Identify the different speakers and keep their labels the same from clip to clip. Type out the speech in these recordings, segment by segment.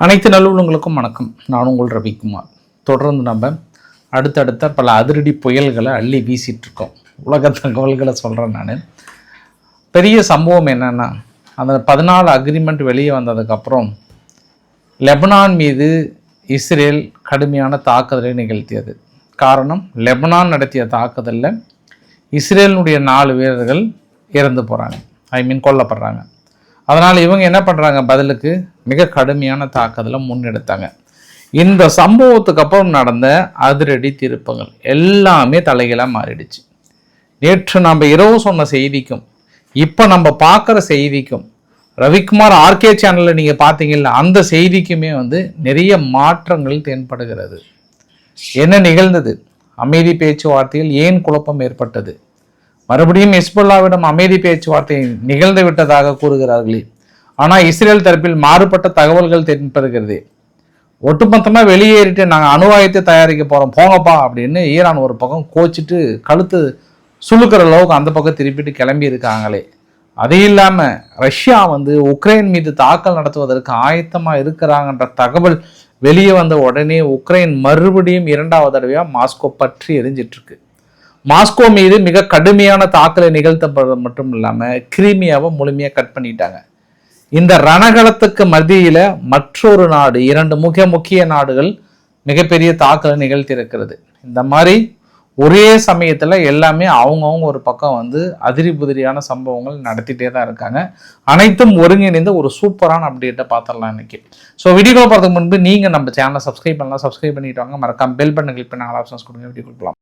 Speaker 1: அனைத்து நல்லுள்ளங்களுக்கும் வணக்கம். நான் உங்கள் ரவிக்குமார். தொடர்ந்து நம்ம அடுத்தடுத்த பல அதிரடி புயல்களை அள்ளி வீசிகிட்ருக்கோம். உலக தகவல்களை சொல்கிறேன். நான் பெரிய சம்பவம் என்னென்னா, அந்த 14 அக்ரிமெண்ட் வெளியே வந்ததுக்கப்புறம் லெபனான் மீது இஸ்ரேல் கடுமையான தாக்குதலை நிகழ்த்தியது. காரணம், லெபனான் நடத்திய தாக்குதலில் இஸ்ரேலினுடைய 4 வீரர்கள் இறந்து போகிறாங்க, கொல்லப்படுறாங்க. அதனால் இவங்க என்ன பண்ணுறாங்க, பதிலுக்கு மிக கடுமையான தாக்குதலை முன்னெடுத்தாங்க. இந்த சம்பவத்துக்கு அப்புறம் நடந்த அதிரடி திருப்பங்கள் எல்லாமே தலைகீழாக மாறிடுச்சு. நேற்று நம்ம இரவு சொன்ன செய்திக்கும் இப்போ நம்ம பார்க்குற செய்திக்கும், ரவிக்குமார் ஆர்கே சேனலில் நீங்கள் பார்த்தீங்கல்ல, அந்த செய்திக்குமே நிறைய மாற்றங்கள் தென்படுகிறது. என்ன நிகழ்ந்தது? அமைதி பேச்சுவார்த்தையில் ஏன் குழப்பம் ஏற்பட்டது? மறுபடியும் ஹிஸ்புல்லாவிடம் அமைதி பேச்சுவார்த்தை நிகழ்ந்து விட்டதாக கூறுகிறார்களே, ஆனால் இஸ்ரேல் தரப்பில் மாறுபட்ட தகவல்கள் தென்படுகிறது. ஒட்டுமொத்தமாக வெளியேறிட்டு நாங்கள் அணுவாயத்தை தயாரிக்க போகிறோம், போங்கப்பா அப்படின்னு ஈரான் ஒரு பக்கம் கோச்சிட்டு கழுத்து சுழுக்கிற அளவுக்கு அந்த பக்கம் திருப்பிட்டு கிளம்பி இருக்காங்களே. அது இல்லாமல் ரஷ்யா உக்ரைன் மீது தாக்கல் நடத்துவதற்கு ஆயத்தமாக இருக்கிறாங்கன்ற தகவல் வெளியே வந்த உடனே உக்ரைன் மறுபடியும் 2வது தடவையாக மாஸ்கோ பற்றி எரிஞ்சிட்ருக்கு. மாஸ்கோ மீது மிக கடுமையான தாக்கலை நிகழ்த்தப்படுறது மட்டும் இல்லாமல் கிரீமியாவை முழுமையாக கட் பண்ணிட்டாங்க. இந்த ரணகளத்துக்கு மத்தியில் மற்றொரு நாடு, 2 முக்கிய நாடுகள் மிகப்பெரிய தாக்கலை நிகழ்த்தியிருக்கிறது. இந்த மாதிரி ஒரே சமயத்தில் எல்லாமே அவங்கவுங்க ஒரு பக்கம் அதிரி புதிரியான சம்பவங்கள் நடத்திட்டே தான் இருக்காங்க. அனைத்தும் ஒருங்கிணைந்த ஒரு சூப்பரான அப்டேட்டை பார்த்துடலாம் இன்னைக்கு. ஸோ வீடியோ பார்த்துக்கு முன்பு நீங்கள் நம்ம சேனலை சப்ஸ்கிரைப் பண்ணலாம், சப்ஸ்கிரைப் பண்ணிட்டு வாங்க. மறக்காம பெல் பட்டன் கிளிக் பண்ணி ஆல் ஆப்ஷன்ஸ் கொடுங்க. வீடியோ கொடுக்கலாம்.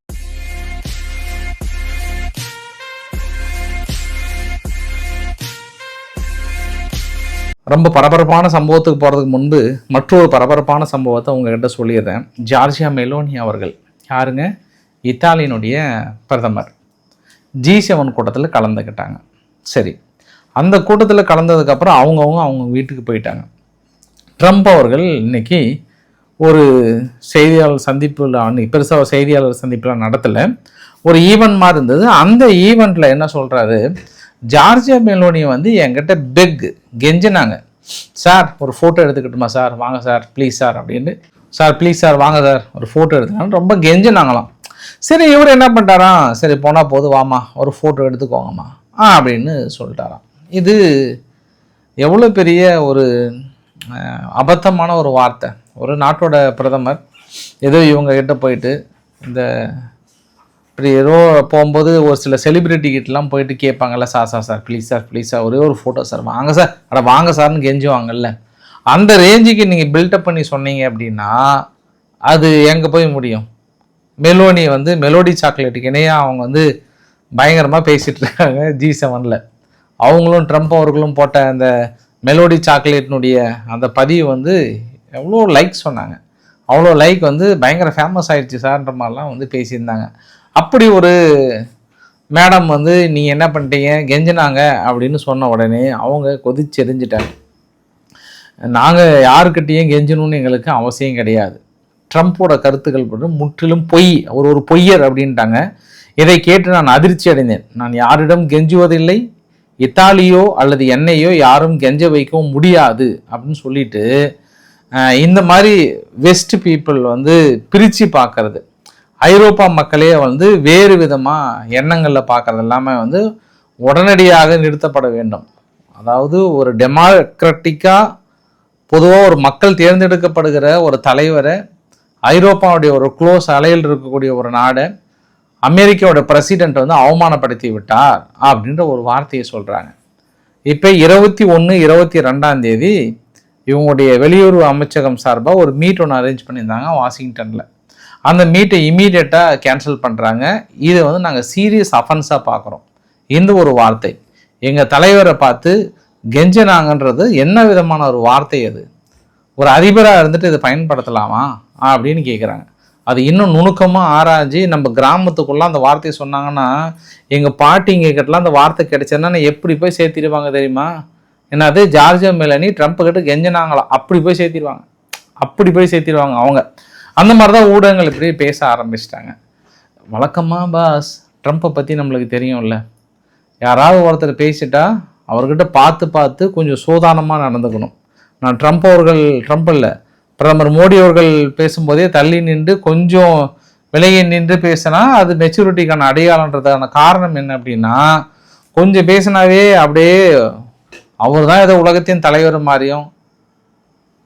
Speaker 1: ரொம்ப பரபரப்பான சம்பவத்துக்கு போகிறதுக்கு முன்பு மற்றொரு பரபரப்பான சம்பவத்தை உங்ககிட்ட சொல்லிடுறேன். ஜார்ஜியா மெலோனி அவர்கள் யாருங்க? இத்தாலியினுடைய பிரதமர் G7 கூட்டத்தில் கலந்துக்கிட்டாங்க. சரி, அந்த கூட்டத்தில் கலந்ததுக்கப்புறம் அவங்க வீட்டுக்கு போயிட்டாங்க. ட்ரம்ப் அவர்கள் இன்னைக்கு ஒரு செய்தியாளர் சந்திப்பில், பெருசாக செய்தியாளர் சந்திப்பில் நடத்தலை, ஒரு ஈவெண்ட் மாதிரி இருந்தது. அந்த ஈவெண்ட்டில் என்ன சொல்கிறாரு, ஜார்ஜியா மெலோனி என்கிட்ட கெஞ்சினாங்க, சார் ஒரு ஃபோட்டோ எடுத்துக்கிட்டுமா சார், வாங்க சார் ப்ளீஸ் சார் அப்படின்னு, சார் ப்ளீஸ் சார் வாங்க சார் ஒரு ஃபோட்டோ எடுத்துக்காங்க, ரொம்ப கெஞ்சினாங்களாம். சரி, இவர் என்ன பண்ணிட்டாராம், சரி போனால் போது வாமா ஒரு ஃபோட்டோ எடுத்துக்கோங்கம்மா அப்படின்னு சொல்லிட்டாராம். இது எவ்வளோ பெரிய ஒரு அபத்தமான ஒரு வார்த்தை. ஒரு நாட்டோட பிரதமர் ஏதோ இவங்க கிட்ட போயிட்டு, இந்த இப்படி ஏதோ போகும்போது ஒரு சில செலிப்ரிட்டி கிட்டலாம் போயிட்டு கேட்பாங்கல்ல, சார் ப்ளீஸ் சார் ஒரே ஒரு ஃபோட்டோ சார், வாங்க சார், வாங்க சார்னு கெஞ்சுவாங்கல்ல, அந்த ரேஞ்சுக்கு நீங்கள் பில்டப் பண்ணி சொன்னீங்க அப்படின்னா அது எங்கே போய் முடியும்? மெலோனி மெலோடி சாக்லேட்டுக்கு இணையாக அவங்க பயங்கரமாக பேசிகிட்டு இருக்காங்க G7. அவங்களும் ட்ரம்ப் அவர்களும் போட்ட அந்த மெலோடி சாக்லேட்னுடைய அந்த பதிவு எவ்வளோ லைக் சொன்னாங்க, அவ்வளோ லைக் பயங்கர ஃபேமஸ் ஆயிடுச்சு சார்ன்ற மாதிரிலாம் பேசியிருந்தாங்க. அப்படி ஒரு மேடம் நீங்கள் என்ன பண்ணிட்டீங்க, கெஞ்சினாங்க அப்படின்னு சொன்ன உடனே அவங்க கொதிச்சு எரிஞ்சிட்டாங்க. நாங்கள் யாருக்கிட்டேயும் கெஞ்சணும்னு எங்களுக்கு அவசியம் கிடையாது, ட்ரம்ப்போட கருத்துக்கள் முற்றிலும் பொய், அவர் ஒரு பொய்யர் அப்படின்ட்டாங்க. இதை கேட்டு நான் அதிர்ச்சி அடைந்தேன். நான் யாரிடம் கெஞ்சுவதில்லை, இத்தாலியோ அல்லது என்னையோ யாரும் கெஞ்ச வைக்கவும் முடியாது அப்படின்னு சொல்லிட்டு, இந்த மாதிரி வெஸ்ட் பீப்புள் பிரித்து பார்க்கறது, ஐரோப்பா மக்களே வேறு விதமாக எண்ணங்களில் பார்க்கறது எல்லாமே உடனடியாக நிறுத்தப்பட வேண்டும். அதாவது ஒரு டெமோக்ராட்டிக்காக பொதுவாக ஒரு மக்கள் தேர்ந்தெடுக்கப்படுகிற ஒரு தலைவரை, ஐரோப்பாவுடைய ஒரு க்ளோஸ் அலையில் இருக்கக்கூடிய ஒரு நாடை அமெரிக்காவோட பிரசிடென்ட் அவமானப்படுத்தி விட்டார் அப்படின்ற ஒரு வார்த்தையை சொல்கிறாங்க. இப்போ 21, 22 இவங்களுடைய வெளியுறவு அமைச்சகம் சார்பாக ஒரு மீட் ஒன்று அரேஞ்ச் பண்ணியிருந்தாங்க வாஷிங்டனில். அந்த மீட்டை இம்மீடியட்டாக கேன்சல் பண்ணுறாங்க. இதை நாங்கள் சீரியஸ் அஃபென்ஸாக பார்க்குறோம். இந்த ஒரு வார்த்தை எங்கள் தலைவரை பார்த்து கெஞ்சனாங்கன்றது என்ன விதமான ஒரு வார்த்தை? அது ஒரு அதிபராக இருந்துட்டு இதை பயன்படுத்தலாமா அப்படின்னு கேட்குறாங்க. அது இன்னும் நுணுக்கமாக ஆராய்ச்சி நம்ம கிராமத்துக்குள்ளே அந்த வார்த்தையை சொன்னாங்கன்னா, எங்கள் பாட்டிங்க கிட்டலாம் அந்த வார்த்தை கிடைச்சதுன்னா எப்படி போய் சேர்த்திடுவாங்க தெரியுமா? ஏன்னா அது ஜார்ஜியா மெலோனி ட்ரம்ப் கிட்ட கெஞ்சினாங்களாம், அப்படி போய் சேர்த்திடுவாங்க அவங்க. அந்த மாதிரி தான் ஊடகங்கள் இப்படி பேச ஆரம்பிச்சிட்டாங்க. வழக்கமாக பாஸ் ட்ரம்ப்பை பற்றி நம்மளுக்கு தெரியும்ல, யாராவது ஒருத்தர் பேசிட்டா அவர்கிட்ட பார்த்து கொஞ்சம் சூதானமாக நடந்துக்கணும். நான் ட்ரம்ப் இல்லை, பிரதமர் மோடி அவர்கள் பேசும்போதே தள்ளி நின்று கொஞ்சம் விலகி நின்று பேசினா அது மெச்சூரிட்டிக்கான அடையாளன்றதுக்கான காரணம் என்ன அப்படின்னா, கொஞ்சம் பேசினாவே அப்படியே அவர் தான் ஏதோ உலகத்தின் தலைவர் மாதிரியும்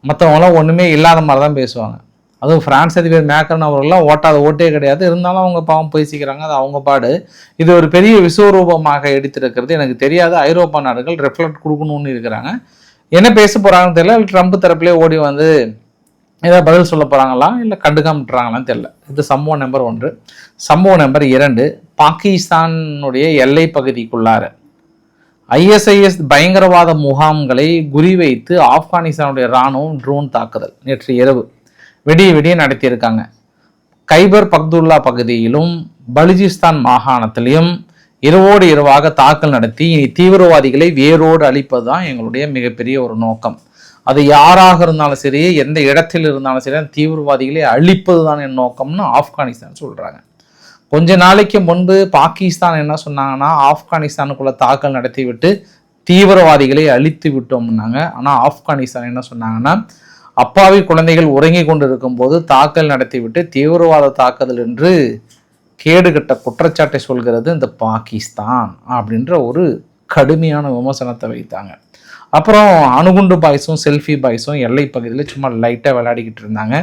Speaker 1: மற்றவங்களாம் ஒன்றுமே இல்லாத மாதிரி தான் பேசுவாங்க. அதுவும் பிரான்ஸ் அதிபர் மேக்ரன் அவர்கள்லாம் ஓட்டாத ஓட்டே கிடையாது. இருந்தாலும் அவங்க பாவம் பேசிக்கிறாங்க, அது அவங்க பாடு. இது ஒரு பெரிய விஸ்வரூபமாக எடுத்திருக்கிறது. எனக்கு தெரியாது, ஐரோப்பா நாடுகள் ரெஃப்ளெக்ட் கொடுக்கணும்னு இருக்கிறாங்க. என்ன பேச போகிறாங்கன்னு தெரியல. ட்ரம்ப் தரப்புலேயே ஓடி வந்து ஏதாவது பதில் சொல்ல போகிறாங்களா இல்லை கண்டுக்காமட்டுறாங்களான்னு தெரியல. இது சம்பவம் நம்பர் 1. சம்பவம் நம்பர் 2, பாகிஸ்தானுடைய எல்லை பகுதிக்குள்ளார ISIS பயங்கரவாத முகாம்களை குறிவைத்து ஆப்கானிஸ்தானுடைய இராணுவம் ட்ரோன் தாக்குதல் நேற்று இரவு விடிய நடத்தியிருக்காங்க. கைபர் பக்துல்லா பகுதியிலும் பலுச்சிஸ்தான் மாகாணத்திலையும் இரவோடு இரவாக தாக்கல் நடத்தி தீவிரவாதிகளை வேரோடு அழிப்பது தான் எங்களுடைய மிகப்பெரிய ஒரு நோக்கம். அது யாராக இருந்தாலும் சரி, எந்த இடத்தில் இருந்தாலும் சரி, தீவிரவாதிகளை அழிப்பது தான் என் நோக்கம்னு ஆப்கானிஸ்தான் சொல்கிறாங்க. கொஞ்ச நாளைக்கு முன்பு பாகிஸ்தான் என்ன சொன்னாங்கன்னா, ஆப்கானிஸ்தானுக்குள்ள தாக்கல் நடத்தி விட்டு தீவிரவாதிகளை அழித்து விட்டோம்னாங்க. ஆனால் ஆப்கானிஸ்தான் என்ன சொன்னாங்கன்னா, அப்பாவி குழந்தைகள் உறங்கி கொண்டு இருக்கும்போது தாக்கல் நடத்திவிட்டு தீவிரவாத தாக்குதல் என்று கேடுகட்ட குற்றச்சாட்டை சொல்கிறது இந்த பாகிஸ்தான் அப்படின்ற ஒரு கடுமையான விமர்சனத்தை வைத்தாங்க. அப்புறம் அணுகுண்டு பாய்ஸும் செல்ஃபி பாய்ஸும் எல்லை பகுதியில் சும்மா லைட்டாக விளையாடிக்கிட்டு இருந்தாங்க.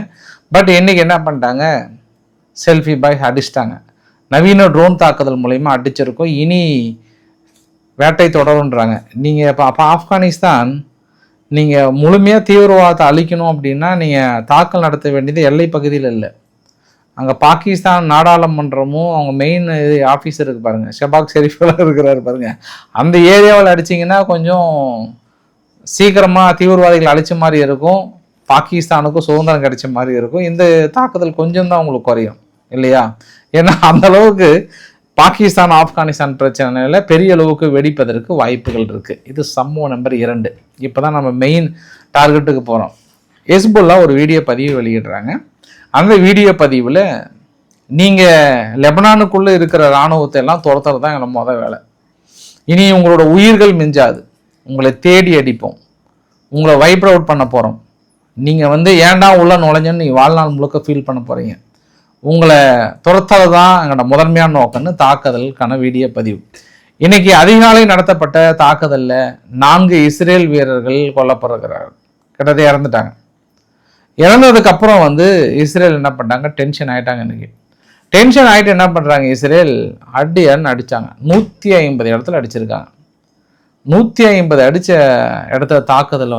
Speaker 1: பட் இன்னைக்கு என்ன பண்ணிட்டாங்க, செல்ஃபி பாய் அடிச்சிட்டாங்க. நவீன ட்ரோன் தாக்குதல் மூலயமா அடிச்சிருக்கோம், இனி வேட்டை தொடருன்றாங்க. நீங்கள் இப்போ ஆப்கானிஸ்தான் நீங்கள் முழுமையாக தீவிரவாதத்தை அழிக்கணும் அப்படின்னா நீங்கள் தாக்கல் நடத்த வேண்டியது எல்லை பகுதியில் இல்லை, அங்கே பாகிஸ்தான் நாடாளுமன்றமும் அவங்க மெயின் ஆஃபீஸ் இருக்குது பாருங்கள், ஷபாக் ஷெரீஃபெல்லாம் இருக்கிறாரு பாருங்கள், அந்த ஏரியாவில் அடிச்சிங்கன்னா கொஞ்சம் சீக்கிரமாக தீவிரவாதிகள் அழிச்ச மாதிரி இருக்கும், பாகிஸ்தானுக்கும் சுதந்திரம் கிடைச்ச மாதிரி இருக்கும். இந்த தாக்குதல் கொஞ்சம் தான் உங்களுக்கு குறையும் இல்லையா? ஏன்னா அந்த அளவுக்கு பாகிஸ்தான் ஆப்கானிஸ்தான் பிரச்சனையில் பெரிய அளவுக்கு வெடிப்பதற்கு வாய்ப்புகள் இருக்குது. இது சம்பவம் நம்பர் 2. இப்போ தான் நம்ம மெயின் டார்கெட்டுக்கு போகிறோம். ஹெஸ்புல்லா ஒரு வீடியோ பதிவு வெளியிடுறாங்க. அந்த வீடியோ பதிவில் நீங்கள் லெபனானுக்குள்ளே இருக்கிற இராணுவத்தை எல்லாம் துரத்துறது தான் எங்களை மொதல் வேலை, இனி உங்களோட உயிர்கள் மிஞ்சாது, உங்களை தேடி அடிப்போம், உங்களை வைப்ரேட் அவுட் பண்ண போகிறோம், நீங்கள் ஏன்டா உள்ள நுழைஞ்சோன்னு நீங்கள் வாழ்நாள் முழுக்க ஃபீல் பண்ண போகிறீங்க, உங்களை துரத்துறது தான் எங்களோட முதன்மையான நோக்கம்னு தாக்குதலுக்கான வீடியோ பதிவு. இன்னைக்கு அதிகாலை நடத்தப்பட்ட தாக்குதலில் 4 இஸ்ரேல் வீரர்கள் கொல்லப்படுகிறார்கள், கிட்டத்தட்ட இறந்துட்டாங்க. இறந்ததுக்கப்புறம் இஸ்ரேல் என்ன பண்ணாங்க, டென்ஷன் ஆகிட்டாங்க. இன்னைக்கு டென்ஷன் ஆகிட்டு என்ன பண்ணுறாங்க, இஸ்ரேல் அடின்னு அடித்தாங்க. 150 இடத்துல அடிச்சிருக்காங்க. 150 அடித்த இடத்துல தாக்குதல்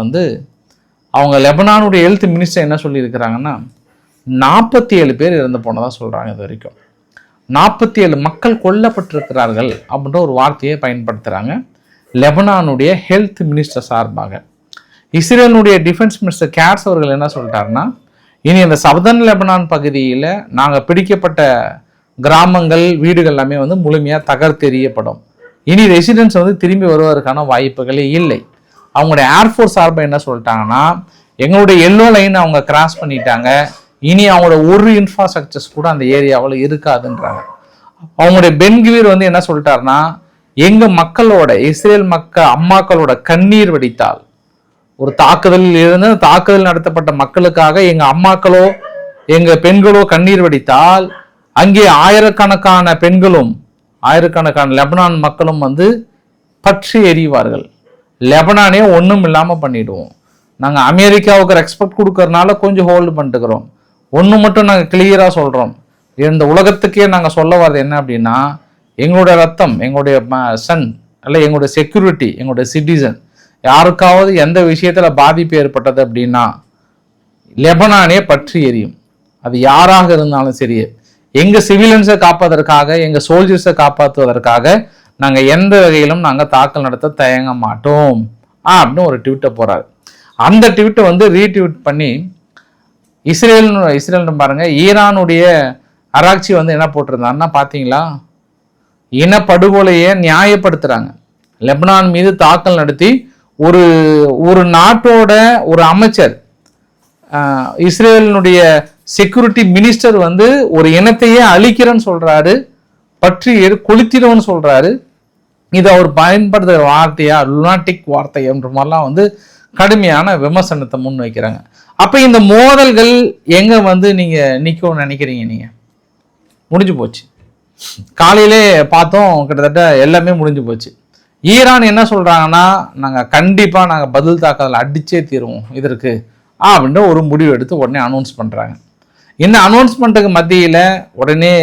Speaker 1: அவங்க லெபனானுடைய ஹெல்த் மினிஸ்டர் என்ன சொல்லியிருக்கிறாங்கன்னா, 47 பேர் இறந்து போனதாக சொல்கிறாங்க. இது வரைக்கும் 47 மக்கள் கொல்லப்பட்டிருக்கிறார்கள் அப்படின்ற ஒரு வார்த்தையை பயன்படுத்துகிறாங்க லெபனானுடைய ஹெல்த் மினிஸ்டர் சார்பாக. இஸ்ரேலுடைய டிஃபென்ஸ் மினிஸ்டர் கேட்ஸ் அவர்கள் என்ன சொல்லிட்டாருன்னா, இனி இந்த சதர்ன் லெபனான் பகுதியில் நாங்கள் பிடிக்கப்பட்ட கிராமங்கள் வீடுகள் எல்லாமே முழுமையாக தகர்த்தெறியப்படும், இனி ரெசிடென்ட்ஸ் திரும்பி வருவதற்கான வாய்ப்புகளே இல்லை. அவங்களுடைய ஏர்ஃபோர்ஸ் சார்பாக என்ன சொல்லிட்டாங்கன்னா, எங்களுடைய எல்லோ லைன் அவங்க கிராஸ் பண்ணிட்டாங்க, இனி அவங்களோட ஒரு இன்ஃப்ராஸ்ட்ரக்சர்ஸ் கூட அந்த ஏரியாவில் இருக்காதுன்றாங்க. அவங்களுடைய பென்கிவீர் என்ன சொல்லிட்டாருன்னா, எங்கள் மக்களோட இஸ்ரேல் அம்மாக்களோட கண்ணீர் வடித்தால், ஒரு தாக்குதலில் இருந்து தாக்குதல் நடத்தப்பட்ட மக்களுக்காக எங்கள் அம்மாக்களோ எங்கள் பெண்களோ கண்ணீர் வடித்தால், அங்கே ஆயிரக்கணக்கான பெண்களும் ஆயிரக்கணக்கான லெபனான் மக்களும் பற்றி எறிவார்கள், லெபனானே ஒன்றும் இல்லாமல் பண்ணிடுவோம். நாங்கள் அமெரிக்காவுக்கு ரெஸ்பெக்ட் கொடுக்கறதுனால கொஞ்சம் ஹோல்டு பண்ணிட்டுக்கிறோம், ஒன்று மட்டும் நாங்கள் கிளியராக சொல்கிறோம், இந்த உலகத்துக்கே நாங்கள் சொல்ல வர்றது என்ன அப்படின்னா, எங்களுடைய ரத்தம், எங்களுடைய சன் அல்ல, எங்களுடைய செக்யூரிட்டி, எங்களுடைய சிட்டிசன் யாருக்காவது எந்த விஷயத்தில் பாதிப்பு ஏற்பட்டது அப்படின்னா லெபனானே பற்றி எரியும். அது யாராக இருந்தாலும் சரி, எங்கள் சிவிலியன்ஸை காப்பதற்காக, எங்கள் சோல்ஜர்ஸை காப்பாற்றுவதற்காக நாங்கள் எந்த வகையிலும் நாங்கள் தாக்கல் நடத்த தயங்க மாட்டோம் அப்படின்னு ஒரு ட்வீட்டை போகிறாரு. அந்த ட்வீட்டை ரீட்வீட் பண்ணி இஸ்ரேல் பாருங்க, ஈரானுடைய அராக்சி என்ன போட்டிருந்தாருன்னா, பார்த்தீங்களா, இனப்படுகொலையை நியாயப்படுத்துகிறாங்க. லெபனான் மீது தாக்கல் நடத்தி ஒரு நாட்டோட ஒரு அமைச்சர், இஸ்ரேலினுடைய செக்யூரிட்டி மினிஸ்டர் ஒரு இனத்தையே அழிக்கிறேன்னு சொல்றாரு, பற்றி கொளுத்திடும்னு சொல்றாரு. இது அவர் பயன்படுத்துகிற வார்த்தையா லுனாட்டிக் வார்த்தை என்ற மாதிரிலாம் கடுமையான விமர்சனத்தை முன் வைக்கிறாங்க. அப்போ இந்த மோதல்கள் எங்கே வந்து நீங்கள் நிற்கும்னு நினைக்கிறீங்க? நீங்கள் முடிஞ்சு போச்சு. காலையிலே பார்த்தோம், கிட்டத்தட்ட எல்லாமே முடிஞ்சு போச்சு. ஈரான் என்ன சொல்கிறாங்கன்னா, நாங்கள் கண்டிப்பாக நாங்கள் பதில் தாக்குதல் அடித்தே தீருவோம் இதற்கு அப்படின்ட்டு ஒரு முடிவு எடுத்து உடனே அனௌன்ஸ் பண்ணுறாங்க. இந்த அனௌன்ஸ்மெண்ட்டுக்கு மத்தியில் உடனே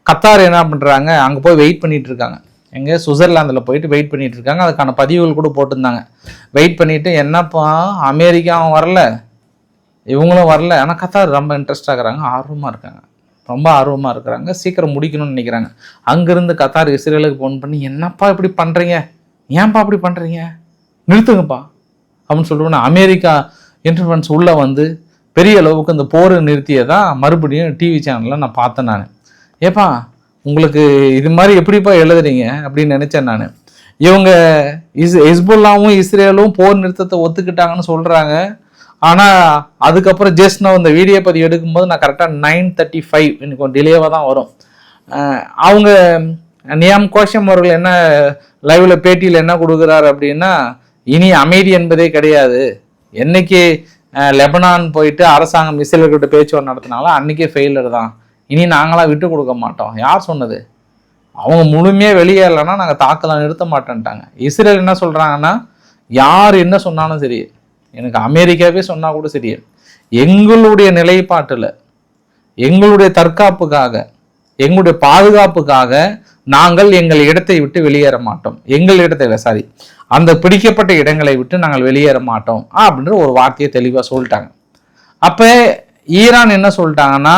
Speaker 1: கத்தார் என்ன பண்ணுறாங்க, அங்கே போய் வெயிட் பண்ணிகிட்டு இருக்காங்க. எங்கே சுவிட்சர்லாந்தில் போயிட்டு வெயிட் பண்ணிகிட்டு இருக்காங்க. அதுக்கான பதிவுகள் கூட போட்டிருந்தாங்க. வெயிட் பண்ணிவிட்டு என்னப்பா அமெரிக்காவும் வரல, இவங்களும் வரல, ஆனால் கத்தார் ரொம்ப இன்ட்ரெஸ்டாக இருக்கிறாங்க, ஆர்வமாக இருக்காங்க, ரொம்ப ஆர்வமாக இருக்கிறாங்க, சீக்கிரம் முடிக்கணும்னு நினைக்கிறாங்க. அங்கேருந்து கத்தார் இஸ்ரேலுக்கு ஃபோன் பண்ணி, என்னப்பா இப்படி பண்ணுறீங்க, ஏன்ப்பா இப்படி பண்ணுறீங்க, நிறுத்துங்கப்பா அப்படின்னு சொல்லிட்டு அமெரிக்கா இன்டர்ஃபரன்ஸ் உள்ளே வந்து பெரிய அளவுக்கு இந்த போரை நிறுத்தியதான் மறுபடியும் டிவி சேனலில் நான் பார்த்தேன். நான் ஏப்பா உங்களுக்கு இது மாதிரி எப்படிப்பா எழுதுறீங்க அப்படின்னு நினச்சேன் நான். இவங்க ஹிஸ்புல்லாவும் இஸ்ரேலும் போர் நிறுத்தத்தை ஒத்துக்கிட்டாங்கன்னு சொல்கிறாங்க. ஆனால் அதுக்கப்புறம் ஜஸ்ட் நான் இந்த வீடியோ பதிவு எடுக்கும்போது நான் கரெக்டாக 9:35 எனக்கு கொஞ்சம் டிலேவாக தான் வரும். அவங்க நியாம் கோஷம் அவர்கள் என்ன லைவில் பேட்டியில் என்ன கொடுக்குறாரு அப்படின்னா, இனி அமைதி என்பதே கிடையாது, என்னைக்கு லெபனான் போயிட்டு அரசாங்கம் இஸ்ரேல்கிட்ட பேச்சுவார்த்தை நடத்தினாலும் அன்றைக்கே ஃபெயிலர் தான், இனி நாங்களாம் விட்டு கொடுக்க மாட்டோம். யார் சொன்னது? அவங்க முழுமையாக வெளியேறலைன்னா நாங்கள் தாக்கலாம் நிறுத்த மாட்டேன்ட்டாங்க. இஸ்ரேல் என்ன சொல்கிறாங்கன்னா, யார் என்ன சொன்னாலும் சரி, எனக்கு அமெரிக்காவே சொன்னால் கூட சரி, எங்களுடைய நிலைப்பாட்டில் எங்களுடைய தற்காப்புக்காக எங்களுடைய பாதுகாப்புக்காக நாங்கள் எங்கள் இடத்தை விட்டு வெளியேற மாட்டோம், எங்கள் இடத்தை சாரி அந்த பிடிக்கப்பட்ட இடங்களை விட்டு நாங்கள் வெளியேற மாட்டோம் அப்படின்ற ஒரு வார்த்தையை தெளிவாக சொல்லிட்டாங்க. அப்போ ஈரான் என்ன சொல்லிட்டாங்கன்னா,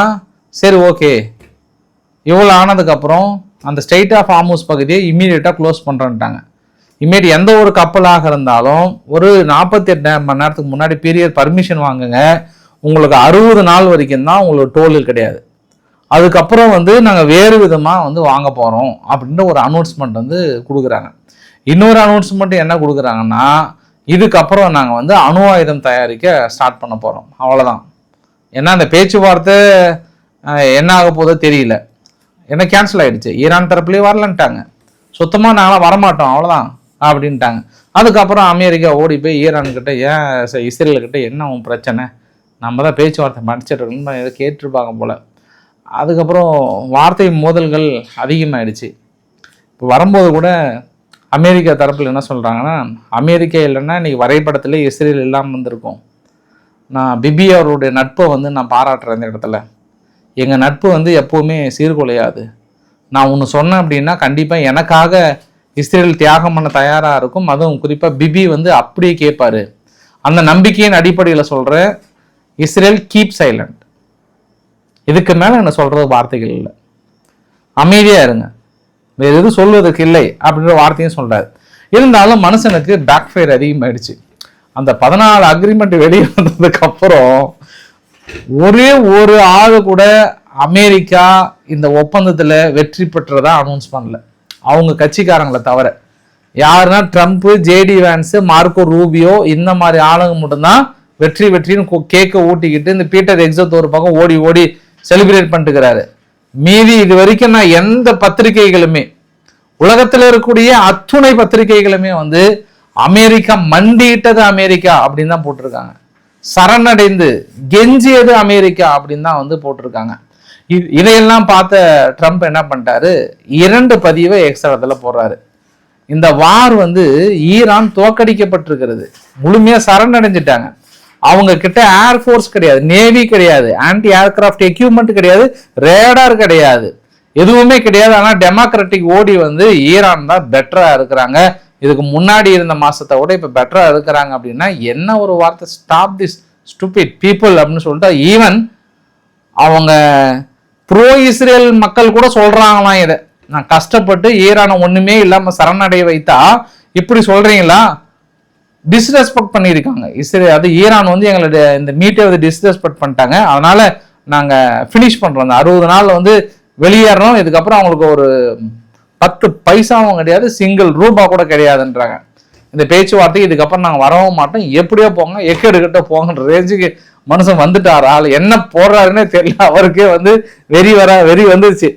Speaker 1: சரி ஓகே, இவ்வளோ ஆனதுக்கப்புறம் அந்த ஸ்ட்ரெயிட் ஆஃப் ஹார்முஸ் பகுதியை இம்மீடியட்டாக க்ளோஸ் பண்ணுறேன்ட்டாங்க. இம்மீடியட் எந்த ஒரு கப்பலாக இருந்தாலும் ஒரு 48 மணி நேரத்துக்கு முன்னாடி பீரியட் பர்மிஷன் வாங்குங்க, உங்களுக்கு 60 நாள் வரைக்கும் தான் உங்களுக்கு டோல் கிடையாது, அதுக்கப்புறம் வந்து நாங்கள் வேறு விதமாக வந்து வாங்க போகிறோம் அப்படின்ற ஒரு அனௌன்ஸ்மெண்ட் வந்து கொடுக்குறாங்க. இன்னொரு அனௌன்ஸ்மெண்ட் என்ன கொடுக்குறாங்கன்னா, இதுக்கப்புறம் நாங்கள் வந்து அணு ஆயுதம் தயாரிக்க ஸ்டார்ட் பண்ண போகிறோம், அவ்வளோதான். ஏன்னா அந்த பேச்சுவார்த்தை என்ன ஆக போதோ தெரியல, ஏன்னா கேன்சல் ஆகிடுச்சு, ஈரான் தரப்புலேயே வரலன்ட்டாங்க, சுத்தமாக நாங்களாம் வரமாட்டோம் அவ்வளோதான் அப்படின்ட்டாங்க. அதுக்கப்புறம் அமெரிக்கா ஓடி போய் ஈரான்கிட்ட, ஏன் இஸ்ரேல்கிட்ட என்ன உன் பிரச்சனை, நம்ம தான் பேச்சுவார்த்தை படிச்சிட்ருக்கோன்னு எதை கேட்டிருப்பாங்க போல். அதுக்கப்புறம் வார்த்தை மோதல்கள் அதிகமாகிடுச்சு. இப்போ வரும்போது கூட அமெரிக்கா தரப்பில் என்ன சொல்கிறாங்கன்னா, அமெரிக்கா இல்லைன்னா இன்றைக்கி வரைபடத்தில் இஸ்ரேல் இல்லாமல் வந்திருக்கும். நான் பிபி அவருடைய நட்பை வந்து நான் பாராட்டுறேன். இந்த இடத்துல எங்கள் நட்பு வந்து எப்போவுமே சீர்குலையாது. நான் ஒன்று சொன்னேன் அப்படின்னா கண்டிப்பாக எனக்காக இஸ்ரேல் தியாகம் பண்ண தயாராக இருக்கும். அதுவும் குறிப்பாக பிபி வந்து அப்படியே கேட்பார். அந்த நம்பிக்கையின் அடிப்படையில் சொல்கிறேன், இஸ்ரேல் கீப் சைலண்ட், இதுக்கு மேலே என்ன சொல்கிறது வார்த்தைகள் இல்லை, அமைதியாக இருங்க, வேறு எதுவும் சொல்வதற்கு இல்லை அப்படின்ற வார்த்தையும் சொல்கிறார். இருந்தாலும் மனுஷனுக்கு பேக் ஃபயர் அதிகமாகிடுச்சு. அந்த 14 அக்ரிமெண்ட் வெளியே வந்ததுக்கப்புறம் ஒரே ஒரு ஆள் கூட அமெரிக்கா இந்த ஒப்பந்தத்தில் வெற்றி பெற்றதா அனௌன்ஸ் பண்ணல, அவங்க கட்சிக்காரங்களை தவிர. யாருன்னா ட்ரம்ப்பு, ஜேடி வேன்ஸு, மார்க்கோ ரூபியோ இந்த மாதிரி ஆளுங்க மட்டும்தான் வெற்றின்னு கேக்க ஊட்டிக்கிட்டு இந்த பீட்டர் எக்ஸத் ஒரு பக்கம் ஓடி ஓடி செலிப்ரேட் பண்ணிட்டுக்கிறாரு. மீதி இது வரைக்கும் நான் எந்த பத்திரிகைகளுமே, உலகத்தில் இருக்கக்கூடிய அத்துணை பத்திரிகைகளுமே வந்து அமெரிக்கா மண்டியிட்டது அமெரிக்கா அப்படின்னு தான் போட்டிருக்காங்க, சரணடைந்து கெஞ்சியது அமெரிக்கா அப்படின்னு தான் வந்து போட்டிருக்காங்க. இதையெல்லாம் பார்த்த ட்ரம்ப் என்ன பண்ணிட்டாரு, 2 பதிவை எக்ஸ்ட்ரா போடுறாரு. இந்த வார் வந்து ஈரான் தோற்கடிக்கப்பட்டிருக்கிறது, முழுமையா சரணடைஞ்சிட்டாங்க. அவங்க கிட்ட ஏர்ஃபோர்ஸ் கிடையாது, நேவி கிடையாது, ஆன்டி ஏர்கிராஃப்ட் எக்யூப்மெண்ட் கிடையாது, ரேடார் கிடையாது, எதுவுமே கிடையாது. ஆனால் டெமோக்ராட்டிக் ஓடி வந்து ஈரான் தான் பெட்டரா இருக்கிறாங்க, இதுக்கு முன்னாடி இருந்த மாசத்தை விட இப்போ பெட்டரா இருக்கிறாங்க அப்படின்னா என்ன ஒரு வார்த்தை, ஸ்டாப் திஸ் ஸ்டூபிட் பீப்புள் அப்படின்னு சொல்லிட்டு ஈவன் அவங்க ப்ரோ இஸ்ரேல் மக்கள் கூட சொல்றாங்களாம், இதை நான் கஷ்டப்பட்டு ஈரானை ஒண்ணுமே இல்லாம சரணடைய வைத்தா இப்படி சொல்றீங்களா, டிஸ்ரெஸ்பெக்ட் பண்ணியிருக்காங்க இஸ்ரேல். அது ஈரான் வந்து எங்களுடைய இந்த மீட்டை வந்து டிஸ்ரெஸ்பெக்ட் பண்ணிட்டாங்க, அதனால நாங்க ஃபினிஷ் பண்றோம், அந்த 60 நாள்ல வந்து வெளியேறணும், இதுக்கப்புறம் அவங்களுக்கு ஒரு 10 பைசாவும் கிடையாது, சிங்கிள் ரூபா கூட கிடையாதுன்றாங்க. இந்த பேச்சுவார்த்தைக்கு இதுக்கப்புறம் நாங்கள் வரவும் மாட்டோம், எப்படியோ போங்க, எக்கெடுக்கிட்ட போங்கன்ற ரேஞ்சுக்கு மனுஷன் வந்துட்டார். ஆள் என்ன போடுறாருன்னே தெரியல, அவருக்கே வந்து வெறி வந்துருச்சு.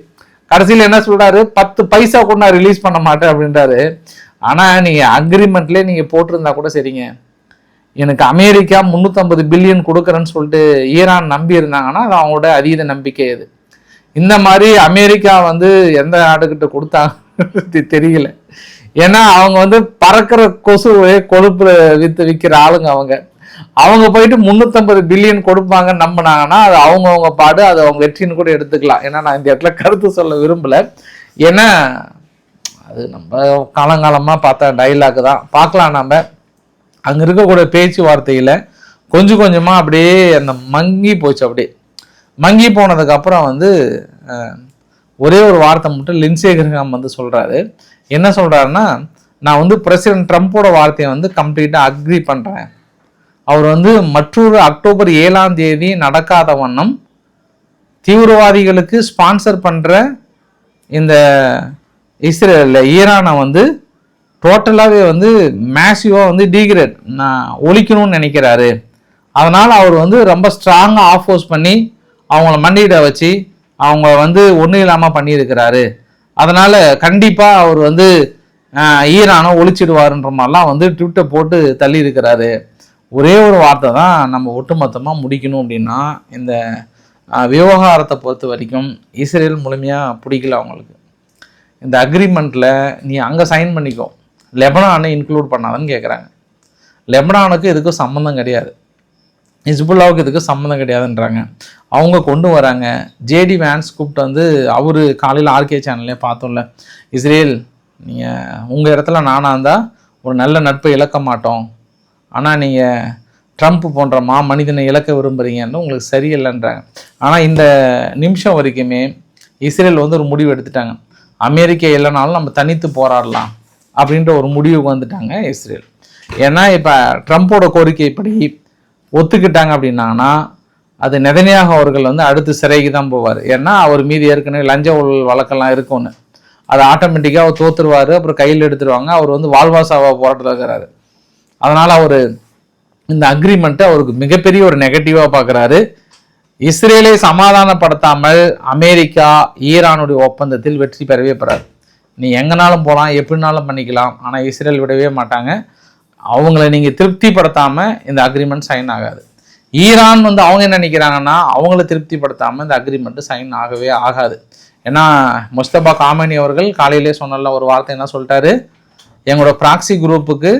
Speaker 1: கடைசியில் என்ன சொல்றாரு, 10 பைசா கூட நான் ரிலீஸ் பண்ண மாட்டேன் அப்படின்றாரு. ஆனால் நீங்கள் அக்ரிமெண்ட்லேயே நீங்கள் போட்டிருந்தா கூட சரிங்க, எனக்கு அமெரிக்கா 350 பில்லியன் கொடுக்குறேன்னு சொல்லிட்டு ஈரான் நம்பி இருந்தாங்கன்னா அது அவங்களோட அதீத நம்பிக்கை. இது இந்த மாதிரி அமெரிக்கா வந்து எந்த நாடுகிட்ட கொடுத்தாங்க தெரியல. ஏன்னா அவங்க வந்து பறக்கிற கொசுவை கொழுப்புல விற்கிற ஆளுங்க. அவங்க போயிட்டு 350 பில்லியன் கொடுப்பாங்க நம்பினாங்கன்னா அது அவங்கவுங்க பாடு, அது அவங்க வெற்றின்னு கூட எடுத்துக்கலாம். ஏன்னா நான் இந்த இடத்துல கருத்து சொல்ல விரும்பல. ஏன்னா அது நம்ம காலங்காலமாக பார்த்த டைலாக் தான். பார்க்கலாம், நம்ம அங்கே இருக்கக்கூடிய பேச்சுவார்த்தையில் கொஞ்சம் கொஞ்சமாக அப்படியே அந்த மங்கி போச்சு. அப்படியே மங்கி போனதுக்கப்புறம் வந்து ஒரே ஒரு வார்த்தை மட்டும் லிண்ட்சே கிரஹாம் வந்து சொல்கிறாரு. என்ன சொல்கிறாருன்னா, நான் வந்து பிரசிடென்ட் ட்ரம்ப்போட வார்த்தையை வந்து கம்ப்ளீட்டாக அக்ரி பண்ணுறேன். அவர் வந்து மற்றொரு அக்டோபர் 7ஆம் தேதி நடக்காத வண்ணம் தீவிரவாதிகளுக்கு ஸ்பான்சர் பண்ணுற இந்த இஸ்ரேலில் ஈரானை வந்து டோட்டலாகவே வந்து மேசிவாக வந்து டீக்ரேட் ஒழிக்கணும்னு நினைக்கிறாரு. அதனால் அவர் வந்து ரொம்ப ஸ்ட்ராங்காக ஆஃபோர்ஸ் பண்ணி அவங்கள மண்டியிட வச்சு அவங்க வந்து ஒன்றும் இல்லாமல் பண்ணியிருக்கிறாரு. அதனால் கண்டிப்பாக அவர் வந்து ஈரானை ஒழிச்சிடுவாருன்ற மாதிரிலாம் வந்து ட்விட்டை போட்டு தள்ளி இருக்கிறாரு. ஒரே ஒரு வார்த்தை தான் நம்ம ஒட்டுமொத்தமாக முடிக்கணும் அப்படின்னா, இந்த விவகாரத்தை பொறுத்த வரைக்கும் இஸ்ரேல் முழுமையாக பிடிக்கல அவங்களுக்கு. இந்த அக்ரிமெண்ட்டில் நீ அங்கே சைன் பண்ணிக்கோ, லெபனானை இன்க்ளூட் பண்ணாதன்னு கேட்குறாங்க. லெபனானுக்கு இதுக்கும் சம்மந்தம் கிடையாது, ஹிஸ்புல்லாவுக்கு இதுக்கு சம்மந்தம் கிடையாதுன்றாங்க. அவங்க கொண்டு வராங்க. ஜேடி வேன்ஸ் கூப்பிட்டு வந்து அவர் காலையில் ஆர்கே சேனல்லே பார்த்தோம்ல, இஸ்ரேல் நீங்கள் உங்கள் இடத்துல நானாக இருந்தால் ஒரு நல்ல நட்பை இழக்க மாட்டோம், ஆனால் நீங்கள் ட்ரம்ப் போன்ற மனிதனை இழக்க விரும்புகிறீங்கன்னு உங்களுக்கு சரியில்லைன்றாங்க. ஆனால் இந்த நிமிஷம் வரைக்குமே இஸ்ரேல் வந்து ஒரு முடிவு எடுத்துட்டாங்க. அமெரிக்கா இல்லைனாலும் நம்ம தனித்து போராடலாம் அப்படின்ற ஒரு முடிவுக்கு வந்துட்டாங்க இஸ்ரேல். ஏன்னா இப்போ ட்ரம்ப்போட கோரிக்கைப்படி ஒத்துக்கிட்டாங்க அப்படின்னாங்கன்னா அது நெதன்யாகு அவர்கள் வந்து அடுத்து சிறைக்கு தான் போவார். ஏன்னா அவர் மீது ஏற்கனவே லஞ்ச ஊழல் வழக்கெல்லாம் இருக்கும்னு, அது ஆட்டோமேட்டிக்காக அவர் தோற்றுருவார். அப்புறம் கையில் எடுத்துருவாங்க. அவர் வந்து வாழ்வாசாவா போராட்டத்தில் இருக்கிறாரு. அதனால் அவர் இந்த அக்ரிமெண்ட்டை அவருக்கு மிகப்பெரிய ஒரு நெகட்டிவாக பார்க்குறாரு. இஸ்ரேலை சமாதானப்படுத்தாமல் அமெரிக்கா ஈரானுடைய ஒப்பந்தத்தில் வெற்றி பெறவே பெறாது. நீ எங்கனாலும் போகலாம், எப்படினாலும் பண்ணிக்கலாம், ஆனால் இஸ்ரேல் விடவே மாட்டாங்க. அவங்கள நீங்கள் திருப்திப்படுத்தாமல் இந்த அக்ரிமெண்ட் சைன் ஆகாது. ஈரான் வந்து அவங்க என்ன நினைக்கிறாங்கன்னா, அவங்கள திருப்திப்படுத்தாமல் இந்த அக்ரிமெண்ட்டு சைன் ஆகவே ஆகாது. ஏன்னா முஸ்தபா காமனி அவர்கள் காலையிலே சொன்னல ஒரு வார்த்தை என்ன சொல்லிட்டாரு, எங்களோட ப்ராக்சி குரூப்புக்கு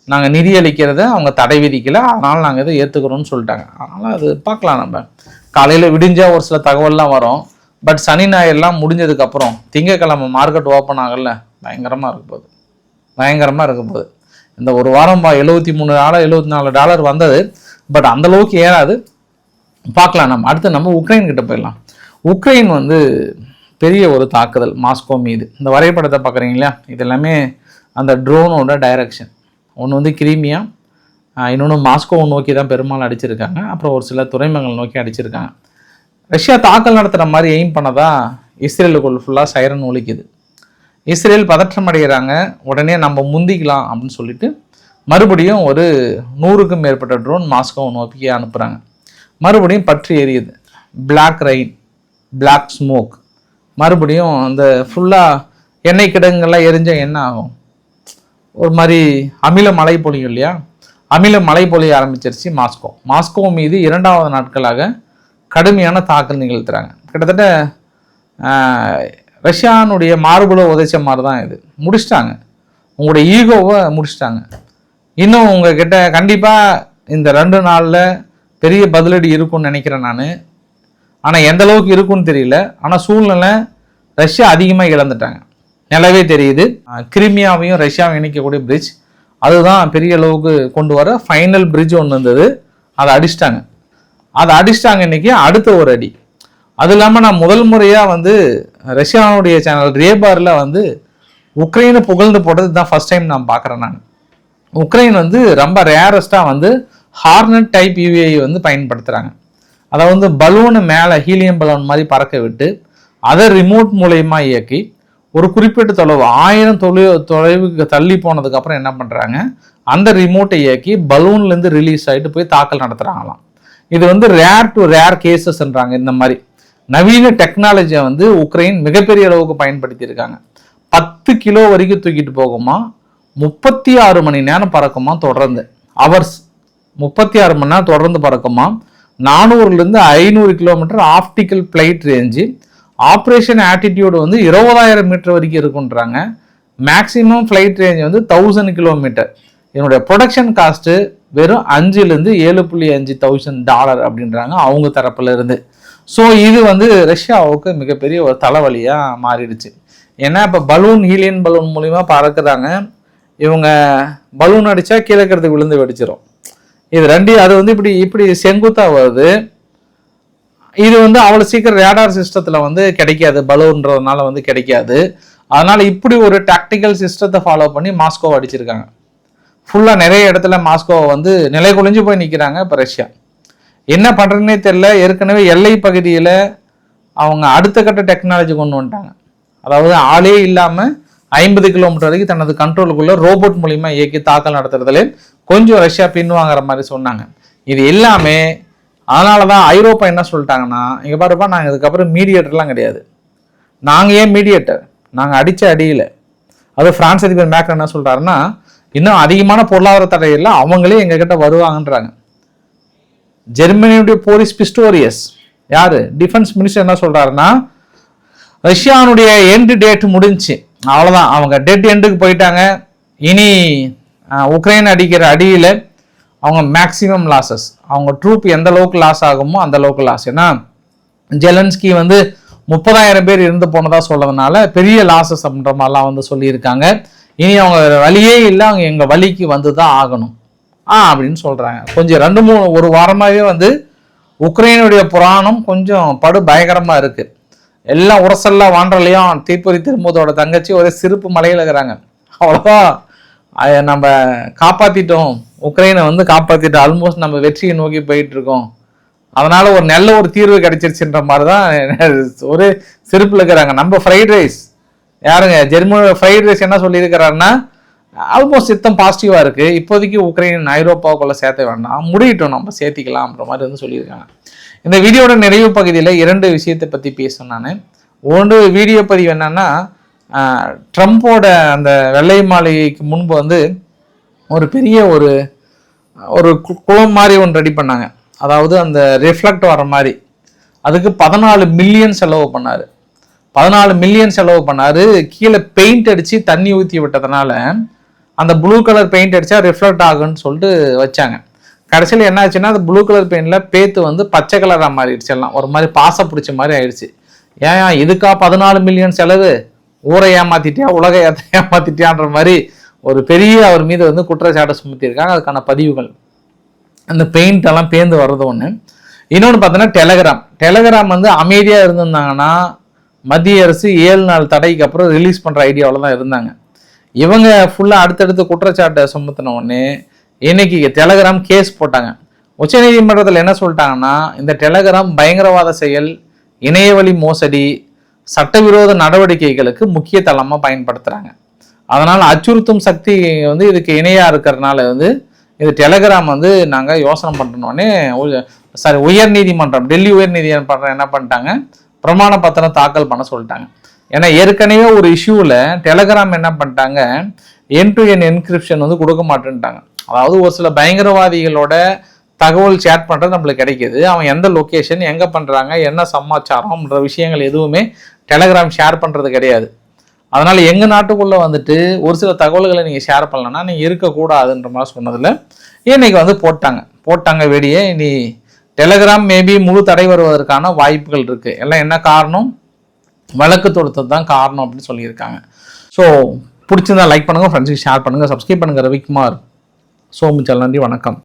Speaker 1: நாங்கள் நிதி அளிக்கிறத அவங்க தடை விதிக்கலை, அதனால் நாங்கள் இதை ஏற்றுக்கிறோன்னு சொல்லிட்டாங்க. அதனால் அது பார்க்கலாம். நம்ம காலையில் விடிஞ்சால் ஒரு சில தகவல்லாம் வரும். பட் சனி ஞாயிறுலாம் முடிஞ்சதுக்கப்புறம் திங்கக்கிழமை மார்க்கெட் ஓப்பன் ஆகல, பயங்கரமாக இருக்க போகுது. இந்த ஒரு வாரம் $73 $74 வந்தது. பட் அந்தளவுக்கு ஏறாது, பார்க்கலாம். நம்ம உக்ரைன் கிட்ட போயிடலாம். உக்ரைன் வந்து பெரிய ஒரு தாக்குதல் மாஸ்கோ மீது. இந்த வரைபடத்தை பார்க்குறீங்க இல்லையா, இது எல்லாமே அந்த ட்ரோனோட டைரக்ஷன். ஒன்று வந்து கிரீமியா, இன்னொன்று மாஸ்கோவை நோக்கி தான் பெரும்பாலும் அடிச்சிருக்காங்க. அப்புறம் ஒரு சில துறைமுகங்கள் நோக்கி அடிச்சிருக்காங்க. ரஷ்யா தாக்கல் நடத்துகிற மாதிரி எய்ம் பண்ணதா இஸ்ரேலுக்குள் ஃபுல்லாக சைரன் ஒலிக்குது. இஸ்ரேல் பதற்றம் அடைகிறாங்க. உடனே நம்ம முந்திக்கலாம் அப்படின்னு சொல்லிட்டு மறுபடியும் ஒரு 100க்கும் மேற்பட்ட ட்ரோன் மாஸ்கோவை நோக்கி அனுப்புகிறாங்க. மறுபடியும் பற்றி எரியுது. Black rain, black smoke. மறுபடியும் அந்த ஃபுல்லாக எண்ணெய் கிடங்குகள்லாம் எரிஞ்சால் என்ன ஆகும், ஒரு மாதிரி அமில மழை பொழியும் இல்லையா, அமில மழை பொழிய ஆரம்பிச்சிருச்சு மாஸ்கோ மீது 2வது நாட்களாக கடுமையான தாக்கல் நிகழ்த்துறாங்க. கிட்டத்தட்ட ரஷ்யானுடைய மார்புல உதைச்ச மாதிரி தான் இது. முடிச்சிட்டாங்க, உங்களுடைய ஈகோவை முடிச்சிட்டாங்க. இன்னும் உங்ககிட்ட கண்டிப்பாக இந்த 2 நாளில் பெரிய பதிலடி இருக்கும்னு நினைக்கிறேன் நான். ஆனால் எந்த அளவுக்கு இருக்குன்னு தெரியல. ஆனால் சூழ்நிலை ரஷ்யா அதிகமாக இழந்துட்டாங்க, நிலவே தெரியுது. கிரிமியாவையும் ரஷ்யாவையும் இணைக்கக்கூடிய பிரிட்ஜ், அதுதான் பெரிய அளவுக்கு கொண்டு வர ஃபைனல் பிரிட்ஜ் ஒன்று இருந்தது, அதை அடிச்சிட்டாங்க இன்னைக்கு. அடுத்த ஒரு அடி. அது இல்லாமல் நான் முதல் முறையாக வந்து ரஷ்யாவுடைய சேனல் ரேபாரில் வந்து உக்ரைனை புகழ்ந்து போட்டது தான் ஃபர்ஸ்ட் டைம் நான் பார்க்குறேன். நான் உக்ரைன் வந்து ரொம்ப ரேரஸ்ட்டாக வந்து ஹார்னட் டைப் யூஏஐ வந்து பயன்படுத்துகிறாங்க. அதை வந்து பலூனு மேலே ஹீலியம் பலூன் மாதிரி பறக்க விட்டு அதை ரிமோட் மூலயமா இயக்கி ஒரு குறிப்பிட்ட தொலைவு 1000 தொலைவுக்கு தள்ளி போனதுக்கப்புறம் என்ன பண்ணுறாங்க, அந்த ரிமோட்டை இயக்கி பலூன்லேருந்து ரிலீஸ் ஆகிட்டு போய் தாக்கல் நடத்துகிறாங்களாம். இது வந்து ரேர் டு ரேர் கேசஸ்ன்றாங்க. இந்த மாதிரி நவீன டெக்னாலஜியை வந்து உக்ரைன் மிகப்பெரிய அளவுக்கு பயன்படுத்தியிருக்காங்க. 10 கிலோ வரைக்கும் தூக்கிட்டு போகுமா, 36 மணி நேரம் பறக்குமா தொடர்ந்து, ஹவர்ஸ் 36 மணி நேரம் தொடர்ந்து பறக்குமா. 400லேருந்து 500 kilometre optical flight range. Operation attitude வந்து 20,000 மீட்டர் வரைக்கும் இருக்குன்றாங்க. மேக்ஸிமம் ஃப்ளைட் ரேஞ்ச் வந்து 1000 கிலோமீட்டர். இதனுடைய ப்ரொடக்ஷன் காஸ்ட்டு வெறும் 5லேருந்து 7,500 டாலர் அப்படின்றாங்க அவங்க தரப்புல இருந்து. ஸோ இது வந்து ரஷ்யாவுக்கு மிகப்பெரிய ஒரு தலைவலியாக மாறிடுச்சு. ஏன்னா இப்போ பலூன், ஹீலியன் பலூன் மூலிமா பறக்குறாங்க. இவங்க பலூன் அடித்தா கீழே இருக்கிறதுக்கு விழுந்து வெடிச்சிடும். இது ரெண்டு, அது வந்து இப்படி செங்குத்தாக வருது. இது வந்து அவ்வளோ சீக்கிரம் ரேடார் சிஸ்டத்தில் வந்து கிடைக்காது, பலூன்றதுனால வந்து கிடைக்காது. அதனால் இப்படி ஒரு டாக்டிக்கல் சிஸ்டத்தை ஃபாலோ பண்ணி மாஸ்கோவை அடிச்சிருக்காங்க. ஃபுல்லாக நிறைய இடத்துல மாஸ்கோவை வந்து நிலை குலைஞ்சு போய் நிற்கிறாங்க. இப்போ ரஷ்யா என்ன பண்ணுறதுனே தெரியல. ஏற்கனவே எல்லை பகுதியில் அவங்க அடுத்த கட்ட டெக்னாலஜி கொண்டு வந்துட்டாங்க. அதாவது ஆளே இல்லாமல் 50 கிலோமீட்டர் வரைக்கும் தனது கண்ட்ரோலுக்குள்ள ரோபோட் மூலிமா இயக்கி தாக்கல் நடத்துறதுல கொஞ்சம் ரஷ்யா பின்வாங்கிற மாதிரி சொன்னாங்க. இது எல்லாமே அதனால தான் ஐரோப்பா என்ன சொல்லிட்டாங்கன்னா, இங்கே பாருப்பா, நாங்கள் இதுக்கப்புறம் மீடியேட்டர்லாம் கிடையாது. நாங்கள் ஏன் மீடியேட்டர், நாங்கள் அடித்த அடியில். அது பிரான்ஸ் அதிபர் மேக்ரன் என்ன சொல்கிறாருன்னா, இன்னும் அதிகமான பொருளாதார தடையில் அவங்களே எங்ககிட்ட வருவாங்கன்றாங்க. ஜெர்மனியுடைய போரிஸ் பிஸ்டோரியஸ் யார் டிஃபென்ஸ் மினிஸ்டர் என்ன சொல்கிறாருன்னா, ரஷ்யானுடைய எண்டு டேட் முடிஞ்சு, அவ்வளோதான், அவங்க டெட் எண்டுக்கு போயிட்டாங்க. இனி உக்ரைன் அடிக்கிற அடியில் அவங்க மேக்சிமம் லாஸஸ், அவங்க ட்ரூப் எந்த அளவுக்கு லாஸ் ஆகுமோ அந்த அளவுக்கு லாஸ். ஏன்னா ஜெலன்ஸ்கி வந்து 30,000 பேர் இருந்து போனதாக சொல்றதுனால பெரிய லாஸஸ் அப்படின்ற மாதிரிலாம் வந்து சொல்லியிருக்காங்க. இனி அவங்க வழியே இல்லை, அவங்க எங்கள் வழிக்கு வந்து தான் ஆகணும் அப்படின்னு சொல்கிறாங்க. கொஞ்சம் 2-3 ஒரு வாரமாகவே வந்து உக்ரைனுடைய புராணம் கொஞ்சம் படு பயங்கரமாக இருக்குது. எல்லாம் உரசல்லாம் வாண்டலையும் தீப்பொறி திரும்பதோட தங்கச்சி ஒரே சிரிப்பு மலையில் இருக்கிறாங்க. அவ்வளோதான், நம்ம காப்பாற்றிட்டோம், உக்ரைனை வந்து காப்பாற்றிட்டோம், ஆல்மோஸ்ட் நம்ம வெற்றியை நோக்கி போயிட்டு இருக்கோம், அதனால ஒரு நல்ல ஒரு தீர்வு கிடைச்சிருச்சுன்ற மாதிரி தான் ஒரு சிரிப்பில் இருக்கிறாங்க. நம்ம ஃப்ரைட் ரைஸ் யாருங்க ஜெர்மனி ஃப்ரைட் ரைஸ் என்ன சொல்லியிருக்கிறாருன்னா, ஆல்மோஸ்ட் சித்தம் பாசிட்டிவாக இருக்குது, இப்போதைக்கு உக்ரைன் ஐரோப்பாவுக்குள்ளே சேர்த்த வேண்டாம், முடியட்டும் நம்ம சேர்த்திக்கலாம்ன்ற மாதிரி வந்து சொல்லியிருக்காங்க. இந்த வீடியோட நிறைவு பகுதியில் 2 விஷயத்தை பற்றி பேசணும் நான். ஒன்று வீடியோ பதிவு என்னன்னா, ட்ரம்ப்போட அந்த வெள்ளை மாளிகைக்கு முன்பு வந்து ஒரு பெரிய ஒரு குளம் மாதிரி ஒன்று ரெடி பண்ணாங்க. அதாவது அந்த ரிஃப்ளெக்ட் வர மாதிரி. அதுக்கு 14 மில்லியன் செலவு பண்ணார். 14 மில்லியன் செலவு பண்ணார். கீழே பெயிண்ட் அடித்து தண்ணி ஊற்றி விட்டதுனால அந்த ப்ளூ கலர் பெயிண்ட் அடித்தா ரிஃப்ளெக்ட் ஆகுன்னு சொல்லிட்டு வச்சாங்க. கடைசியில் என்ன ஆச்சுன்னா, அந்த ப்ளூ கலர் பெயிண்டில் பேத்து வந்து பச்சை கலராக மாறிடுச்சு, எல்லாம் ஒரு மாதிரி பாசை பிடிச்ச மாதிரி ஆயிடுச்சு. ஏன் இதுக்கா 14 மில்லியன் செலவு, ஊரை ஏமாத்திட்டியா உலகை ஏமாத்திட்டியான்ற மாதிரி ஒரு பெரிய அவர் மீது வந்து குற்றச்சாட்டை சுமத்தியிருக்காங்க. அதுக்கான பதிவுகள் அந்த பெயிண்ட் எல்லாம் பேர்ந்து வர்றது ஒன்று. இன்னொன்று பார்த்தோன்னா டெலகிராம் வந்து அமைதியாக இருந்திருந்தாங்கன்னா மத்திய அரசு 7 நாள் தடைக்கு அப்புறம் ரிலீஸ் பண்ணுற ஐடியாவில் தான் இருந்தாங்க. இவங்க ஃபுல்லாக அடுத்தடுத்து குற்றச்சாட்டை சுமத்தின உடனே இன்னைக்கு டெலகிராம் கேஸ் போட்டாங்க. உச்சநீதிமன்றத்தில் என்ன சொல்லிட்டாங்கன்னா, இந்த டெலகிராம் பயங்கரவாத செயல், இணையவழி மோசடி, சட்டவிரோத நடவடிக்கைகளுக்கு முக்கிய தளமாக பயன்படுத்துகிறாங்க. அதனால் அச்சுறுத்தும் சக்தி வந்து இதுக்கு இணையாக இருக்கிறதுனால வந்து இது டெலகிராம் வந்து நாங்கள் யோசனை பண்ணுறோன்னே உயர் நீதிமன்றம், டெல்லி உயர் நீதிமன்றம் என்ன பண்ணிட்டாங்க, பிரமாண பத்திரம் தாக்கல் பண்ண சொல்லிட்டாங்க. ஏன்னா ஏற்கனவே ஒரு இஷ்யூவில் டெலகிராம் என்ன பண்ணிட்டாங்க, என்-டு-என் என்கிரிப்ஷன் வந்து கொடுக்க மாட்டேன்ட்டாங்க. அதாவது ஒரு சில பயங்கரவாதிகளோட தகவல் ஷேர் பண்ணுறது நம்மளுக்கு கிடைக்கிது, அவன் எந்த லொக்கேஷன் எங்கே பண்ணுறாங்க என்ன சமாச்சாரம்ன்ற விஷயங்கள் எதுவுமே டெலகிராம் ஷேர் பண்ணுறது கிடையாது. அதனால் எங்கள் நாட்டுக்குள்ளே வந்துட்டு ஒரு சில தகவல்களை நீங்கள் ஷேர் பண்ணலன்னா நீங்கள் இருக்கக்கூடாதுன்ற மாதிரி சொன்னதில் இன்னைக்கு வந்து போட்டாங்க வெடியே. இனி டெலகிராம் மேபி முழு தடை வருவதற்கான வாய்ப்புகள் இருக்குது. எல்லாம் என்ன காரணம், வழக்கு தொடுத்தது தான் காரணம் அப்படின்னு சொல்லியிருக்காங்க. ஸோ பிடிச்சிருந்தா லைக் பண்ணுங்கள், ஃப்ரெண்ட்ஸுக்கு ஷேர் பண்ணுங்கள், சப்ஸ்கிரைப் பண்ணுங்கள். ரவிக்குமார் சோமுச்சல், நன்றி, வணக்கம்.